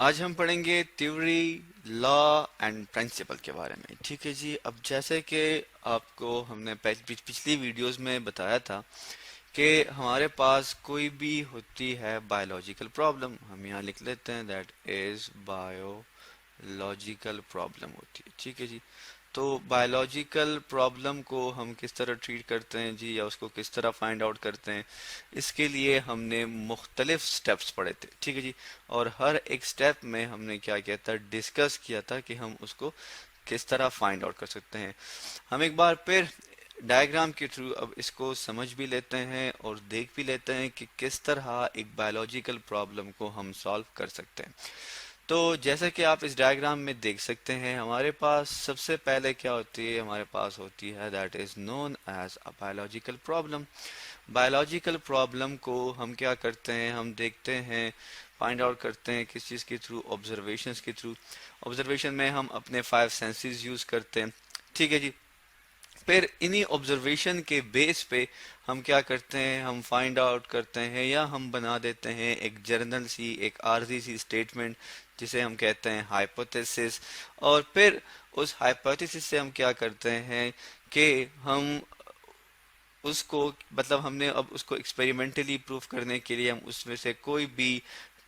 आज हम पढ़ेंगे थ्योरी, लॉ एंड प्रिंसिपल के बारे में। ठीक है जी। अब जैसे कि आपको हमने पिछली वीडियोस में बताया था कि हमारे पास कोई भी होती है बायोलॉजिकल प्रॉब्लम, हम यहाँ लिख लेते हैं दैट इज बायोलॉजिकल प्रॉब्लम होती है। ठीक है जी। तो बायोलॉजिकल प्रॉब्लम को हम किस तरह ट्रीट करते हैं जी, या उसको किस तरह फाइंड आउट करते हैं, इसके लिए हमने मुख्तलिफ स्टेप्स पढ़े थे। ठीक है जी। और हर एक स्टेप में हमने क्या किया था, डिस्कस किया था कि हम उसको किस तरह फाइंड आउट कर सकते हैं। हम एक बार फिर डायग्राम के थ्रू अब इसको समझ भी लेते हैं और देख भी लेते हैं कि किस तरह एक बायोलॉजिकल प्रॉब्लम को हम सॉल्व कर सकते हैं। तो जैसा कि आप इस डायग्राम में देख सकते हैं, हमारे पास सबसे पहले क्या होती है, हमारे पास होती है that is known as a biological problem. Biological problem को हम क्या करते हैं, हम देखते हैं, फाइंड आउट करते हैं किस चीज़ के थ्रू, ऑब्जर्वेशंस के थ्रू। ऑब्जर्वेशन में हम अपने 5 सेंसेस यूज़ करते हैं। ठीक है जी। फिर इन्हीं ऑब्जर्वेशन के बेस पे हम क्या करते हैं, हम फाइंड आउट करते हैं या हम बना देते हैं एक जर्नल सी, एक आर्जी सी स्टेटमेंट जिसे हम कहते हैं हाइपोथेसिस। और फिर उस हाइपोथेसिस से हम क्या करते हैं कि हम उसको, मतलब हमने अब उसको एक्सपेरिमेंटली प्रूफ करने के लिए हम उसमें से कोई भी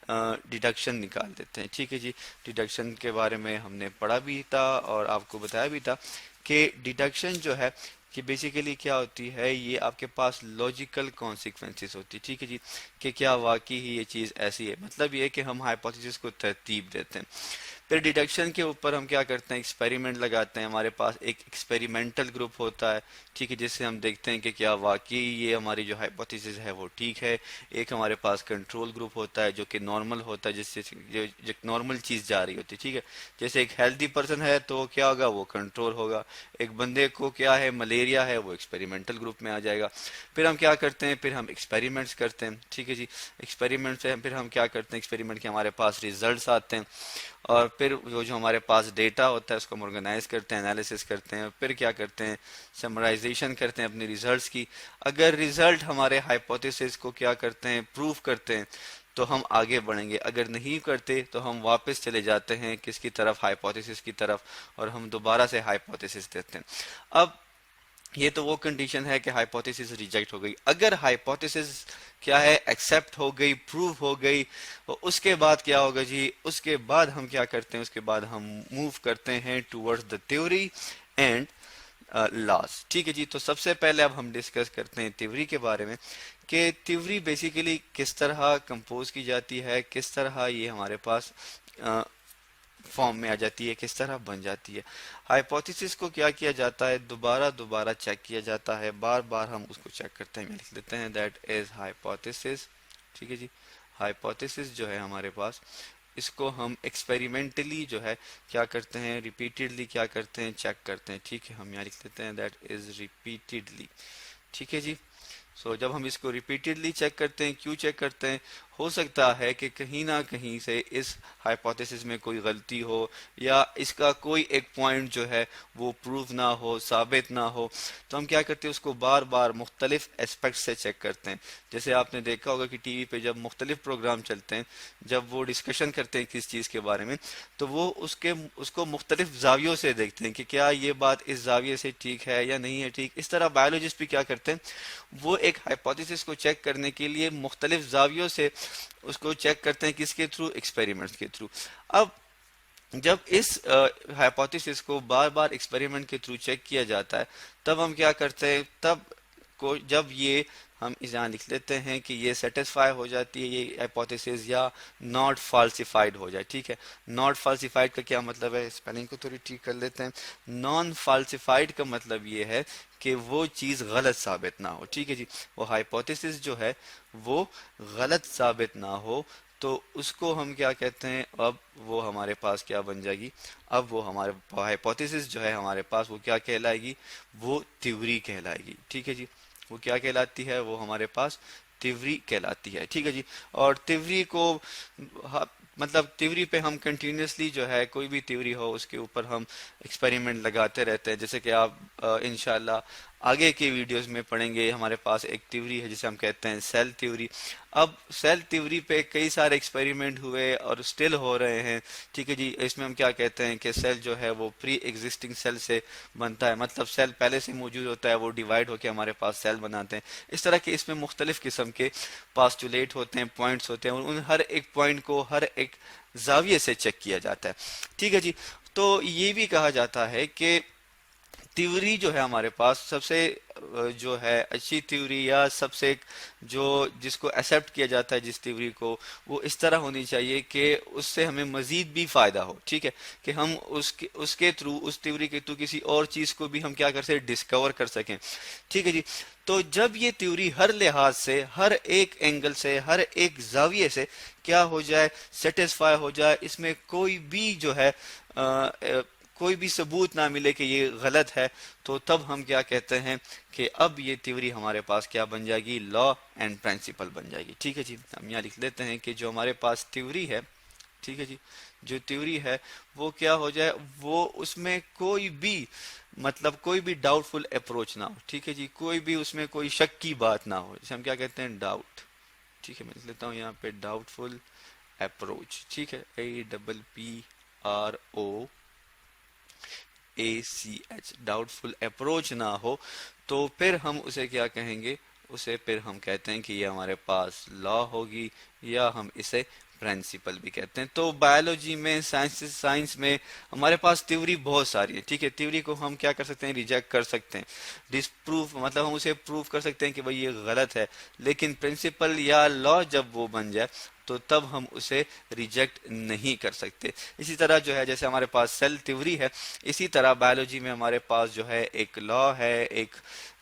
डिडक्शन निकाल देते हैं। ठीक है जी। डिडक्शन के बारे में हमने पढ़ा भी था और आपको बताया भी था कि डिडक्शन जो है कि बेसिकली क्या होती है, ये आपके पास लॉजिकल कॉन्सिक्वेंसेस होती है। ठीक है जी। कि क्या वाकई ही ये चीज़ ऐसी है, मतलब ये है कि हम हाइपोथेसिस को तरतीब देते हैं। फिर डिडक्शन के ऊपर हम क्या करते हैं, एक्सपेरिमेंट लगाते हैं। हमारे पास एक एक्सपेरिमेंटल ग्रुप होता है। ठीक है, जिससे हम देखते हैं कि क्या वाकई ये हमारी जो हाइपोथेसिस है वो ठीक है। एक हमारे पास कंट्रोल ग्रुप होता है जो कि नॉर्मल होता है, जिससे जो नॉर्मल चीज़ जा रही होती है। ठीक है। जैसे एक हेल्दी पर्सन है तो क्या होगा, वो कंट्रोल होगा। एक बंदे को क्या है, मलेरिया है, वो एक्सपेरिमेंटल ग्रुप में आ जाएगा। फिर हम क्या करते हैं, फिर हम एक्सपेरिमेंट्स करते हैं। ठीक है जी। एक्सपेरिमेंट से फिर हम क्या करते हैं, एक्सपेरिमेंट के हमारे पास रिजल्ट्स आते हैं। और फिर वो जो हमारे पास डेटा होता है उसको हम ऑर्गेनाइज करते हैं, एनालिसिस करते हैं, फिर क्या करते हैं, समराइजेशन करते हैं अपने रिजल्ट्स की। अगर रिजल्ट हमारे हाइपोथेसिस को क्या करते हैं, प्रूव करते हैं, तो हम आगे बढ़ेंगे। अगर नहीं करते तो हम वापस चले जाते हैं किसकी तरफ, हाइपोथेसिस की तरफ, और हम दोबारा से हाइपोथेसिस देते हैं। अब ये तो वो कंडीशन है कि हाइपोथेसिस रिजेक्ट हो गई। अगर हाइपोथेसिस क्या है, एक्सेप्ट हो गई, प्रूव हो गई, तो उसके बाद क्या होगा जी, उसके बाद हम क्या करते हैं, उसके बाद हम मूव करते हैं towards the theory and loss. ठीक है जी। तो सबसे पहले अब हम डिस्कस करते हैं थ्योरी के बारे में कि थ्योरी बेसिकली किस तरह कंपोज की जाती है, किस तरह ये हमारे पास फॉर्म में आ जाती है, किस तरह बन जाती है। हाइपोथेसिस को क्या किया जाता है, दोबारा दोबारा चेक किया जाता है, बार बार हम उसको चेक करते हैं। लिख लेते हैं दैट इज हाइपोथेसिस। ठीक है जी। हाइपोथेसिस जो है हमारे पास, इसको हम एक्सपेरिमेंटली जो है क्या करते हैं, रिपीटेडली क्या करते हैं, चेक करते हैं। ठीक है, हम यहाँ लिख लेते हैं दैट इज रिपीटेडली। ठीक है जी। जब हम इसको रिपीटेडली चेक करते हैं, क्यों चेक करते हैं, हो सकता है कि कहीं ना कहीं से इस हाइपोथेसिस में कोई गलती हो, या इसका कोई एक पॉइंट जो है वो प्रूव ना हो, साबित ना हो। तो हम क्या करते हैं, उसको बार बार मुख्तलिफ एस्पेक्ट से चेक करते हैं। जैसे आपने देखा होगा कि टीवी पे जब मुख्तलिफ प्रोग्राम चलते हैं, जब वो डिस्कशन करते हैं किस चीज़ के बारे में, तो वो उसको मुख्तलिफ जावियों से देखते हैं कि क्या ये बात इस जाविये से ठीक है या नहीं है ठीक। इस तरह बायोलॉजिस्ट भी क्या करते हैं, वो एक हाइपोथेसिस को चेक करने के लिए मुख्तलिफ जावियों से उसको चेक करते हैं, किसके थ्रू, एक्सपेरिमेंट्स के थ्रू। अब जब इस हाइपोथेसिस को बार बार एक्सपेरिमेंट के थ्रू चेक किया जाता है, तब हम क्या करते हैं, तब को जब ये हम इस यहाँ लिख लेते हैं कि ये सेटिस्फाई हो जाती है, ये हाइपोथेसिस, या नॉट फाल्सिफाइड हो जाए। ठीक है। नॉट फाल्सिफाइड का क्या मतलब है, स्पेलिंग को थोड़ी ठीक कर लेते हैं। नॉन फाल्सिफाइड का मतलब ये है कि वो चीज़ गलत साबित ना हो। ठीक है जी। वो हाइपोथेसिस जो है वो गलत साबित ना हो, तो उसको हम क्या कहते हैं, अब वो हमारे पास क्या बन जाएगी, अब वो हमारे हाइपोथेसिस जो है हमारे पास वो क्या कहलाएगी, वो थ्योरी कहलाएगी। ठीक है जी। वो क्या कहलाती है, वो हमारे पास थ्योरी कहलाती है। ठीक है जी। और थ्योरी को मतलब थ्योरी पे हम कंटिन्यूसली जो है, कोई भी थ्योरी हो उसके ऊपर हम एक्सपेरिमेंट लगाते रहते हैं। जैसे कि आप इंशाल्लाह आगे के वीडियोस में पढ़ेंगे। हमारे पास एक थ्योरी है जिसे हम कहते हैं सेल थ्योरी। अब सेल थ्योरी पे कई सारे एक्सपेरिमेंट हुए और स्टिल हो रहे हैं, ठीक है जी। इसमें हम क्या कहते हैं कि सेल जो है वो प्री एग्जिस्टिंग सेल से बनता है, मतलब सेल पहले से मौजूद होता है, वो डिवाइड होकर हमारे पास सेल बनाते हैं। इस तरह के इसमें मुख्तलिफ किस्म के पास्टुलेट होते हैं, पॉइंट्स होते हैं, और उन हर एक पॉइंट को हर एक जाविये से चेक किया जाता है, ठीक है जी। तो ये भी कहा जाता है कि थ्योरी जो है हमारे पास सबसे जो है अच्छी थ्योरी, या सबसे जो जिसको एक्सेप्ट किया जाता है जिस थ्योरी को, वो इस तरह होनी चाहिए कि उससे हमें मजीद भी फायदा हो, ठीक है, कि हम उसके उसके थ्रू, उस थ्योरी के थ्रू किसी और चीज को भी हम क्या कर सकें, डिस्कवर कर सकें, ठीक है जी। तो जब ये थ्योरी हर लिहाज से, हर एक एंगल से, हर एक जाविये से क्या हो जाए, सेटिस्फाई हो जाए, इसमें कोई भी जो है कोई भी सबूत ना मिले कि ये गलत है, तो तब हम क्या कहते हैं कि अब ये थ्योरी हमारे पास क्या बन जाएगी, लॉ एंड प्रिंसिपल बन जाएगी, ठीक है जी। हम यहाँ लिख लेते हैं कि जो हमारे पास थ्योरी है, ठीक है जी, जो थ्योरी है वो क्या हो जाए, वो उसमें कोई भी, मतलब कोई भी डाउटफुल अप्रोच ना हो, ठीक है जी, कोई भी उसमें कोई शक की बात ना हो, जिसे हम क्या कहते हैं, डाउट, ठीक है। मैं लिख लेता हूँ यहाँ पे डाउटफुल अप्रोच, ठीक है, APPROACH, डाउटफुल अप्रोच ना हो, तो फिर हम उसे क्या कहेंगे, उसे फिर हम कहते हैं कि ये हमारे पास लॉ होगी, या हम इसे प्रिंसिपल भी कहते हैं। तो बायोलॉजी में, साइंस में हमारे पास थ्योरी बहुत सारी है, ठीक है। थ्योरी को हम क्या कर सकते हैं, रिजेक्ट कर सकते हैं, डिसप्रूव, मतलब हम उसे प्रूव कर सकते हैं कि भाई ये गलत है, लेकिन प्रिंसिपल या लॉ जब वो बन जाए तो तब हम उसे रिजेक्ट नहीं कर सकते। इसी तरह जो है, जैसे हमारे पास सेल थ्योरी है, इसी तरह बायोलॉजी में हमारे पास जो है एक लॉ है, एक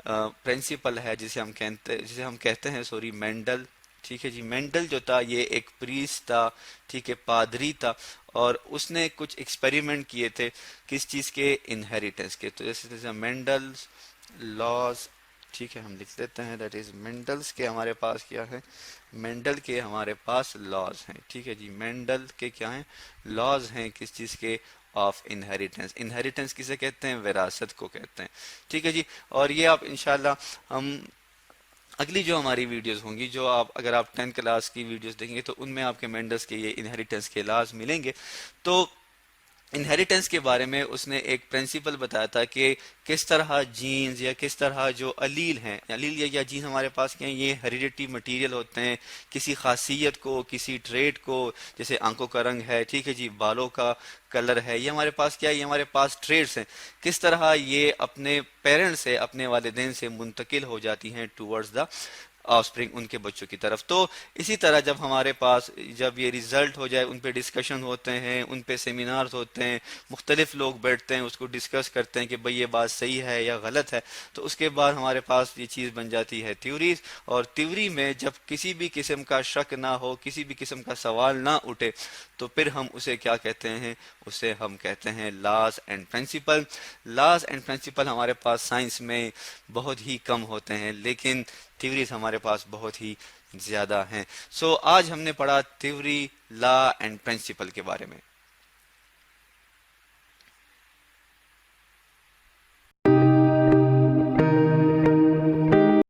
प्रिंसिपल है, जिसे हम कहते हैं, सॉरी, मेंडल, ठीक है जी। मेंडल जो था ये एक प्रीस्ट था, ठीक है, पादरी था, और उसने कुछ एक्सपेरिमेंट किए थे, किस चीज़ के, इनहेरिटेंस के। तो जैसे जैसे मेंडल्स लॉज, ठीक है, हम लिख लेते हैं, दैट इज मेंडल्स के हमारे पास क्या है, मेंडल के हमारे पास लॉज हैं, ठीक है जी। मेंडल के क्या हैं, लॉज हैं, किस चीज़ के, ऑफ इनहेरिटेंस। इनहेरिटेंस किसे कहते हैं, विरासत को कहते हैं, ठीक है जी। और ये आप इंशाल्लाह हम अगली जो हमारी वीडियोस होंगी, जो आप, अगर आप 10th क्लास की वीडियोस देखेंगे तो उनमें आपके मेंडल्स के ये इनहेरिटेंस के लाज मिलेंगे। तो इनहेरिटेंस के बारे में उसने एक प्रिंसिपल बताया था कि किस तरह जीन्स, या किस तरह जो अलील हैं, अलील या जीन हमारे पास क्या हैं, ये हेरिडिटी मटेरियल होते हैं, किसी खासियत को, किसी ट्रेट को, जैसे आंखों का रंग है, ठीक है जी, बालों का कलर है, ये हमारे पास क्या है, ये हमारे पास ट्रेड्स हैं, किस तरह ये अपने पेरेंट्स से, अपने वालिदैन से मुंतकिल हो जाती हैं टूवर्ड्स द ऑफस्प्रिंग, उनके बच्चों की तरफ। तो इसी तरह जब हमारे पास, जब ये रिजल्ट हो जाए, उन पे डिस्कशन होते हैं, उन पे सेमिनार्स होते हैं, मुख्तलिफ लोग बैठते हैं, उसको डिस्कस करते हैं कि भाई ये बात सही है या गलत है, तो उसके बाद हमारे पास ये चीज़ बन जाती है थ्योरीज। और थ्योरी में जब किसी भी किस्म का शक ना हो, किसी भी किस्म का सवाल ना उठे, तो फिर हम उसे क्या कहते हैं, उसे हम कहते हैं laws and principle. Laws and principle हमारे पास साइंस में बहुत ही कम होते हैं, लेकिन थ्योरीज हमारे पास बहुत ही ज्यादा हैं। सो आज हमने पढ़ा थ्योरी, लॉ एंड प्रिंसिपल के बारे में।